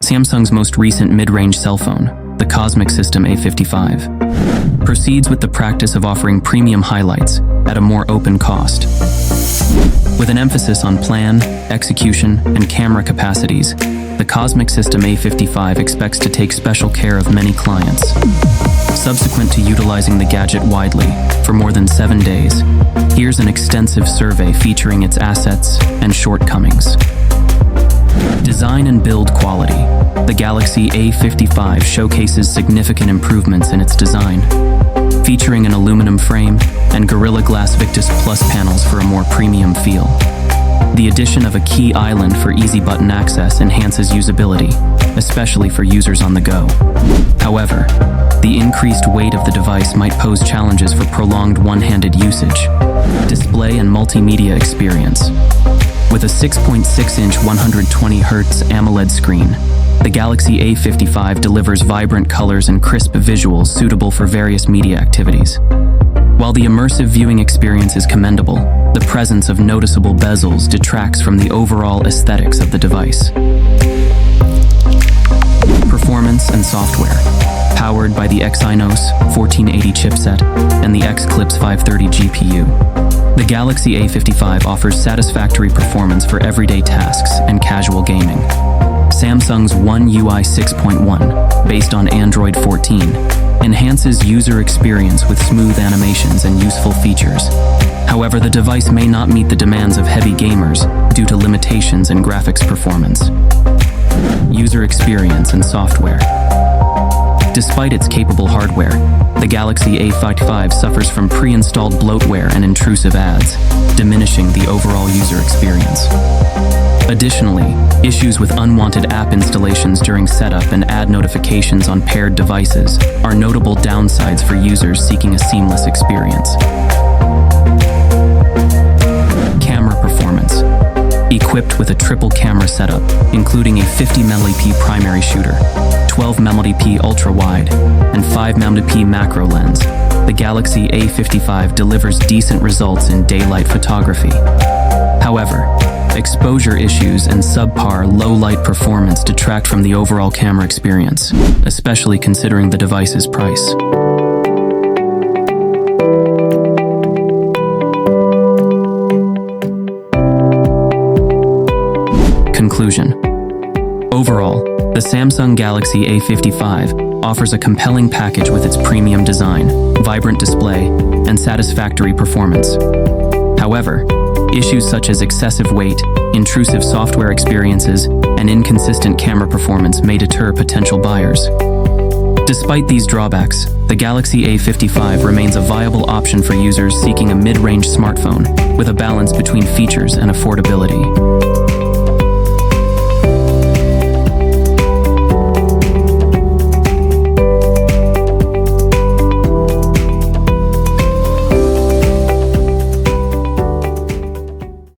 Samsung's most recent mid-range cell phone, the Cosmic System A55, proceeds with the practice of offering premium highlights at a more open cost. With an emphasis on plan, execution, and camera capacities, the Cosmic System A55 expects to take special care of many clients. Subsequent to utilizing the gadget widely for more than 7 days, here's an extensive survey featuring its assets and shortcomings. Design and build quality. The Galaxy A55 showcases significant improvements in its design, featuring an aluminum frame and Gorilla Glass Victus Plus panels for a more premium feel. The addition of a key island for easy button access enhances usability, especially for users on the go. However, the increased weight of the device might pose challenges for prolonged one-handed usage. Display and multimedia experience. With a 6.6-inch 120Hz AMOLED screen, the Galaxy A55 delivers vibrant colors and crisp visuals suitable for various media activities. While the immersive viewing experience is commendable, the presence of noticeable bezels detracts from the overall aesthetics of the device. Performance and software. Powered by the Exynos 1480 chipset and the Xclipse 530 GPU, the Galaxy A55 offers satisfactory performance for everyday tasks and casual gaming. Samsung's One UI 6.1, based on Android 14, enhances user experience with smooth animations and useful features. However, the device may not meet the demands of heavy gamers due to limitations in graphics performance. User experience and software. Despite its capable hardware, the Galaxy A55 suffers from pre-installed bloatware and intrusive ads, diminishing the overall user experience. Additionally, issues with unwanted app installations during setup and ad notifications on paired devices are notable downsides for users seeking a seamless experience. Camera performance. Equipped with a triple camera setup, including a 50MP primary shooter, 12MP ultra-wide, and 5MP macro lens, the Galaxy A55 delivers decent results in daylight photography. However, exposure issues and subpar low-light performance detract from the overall camera experience, especially considering the device's price. Conclusion. Overall, the Samsung Galaxy A55 offers a compelling package with its premium design, vibrant display, and satisfactory performance. However, issues such as excessive weight, intrusive software experiences, and inconsistent camera performance may deter potential buyers. Despite these drawbacks, the Galaxy A55 remains a viable option for users seeking a mid-range smartphone with a balance between features and affordability.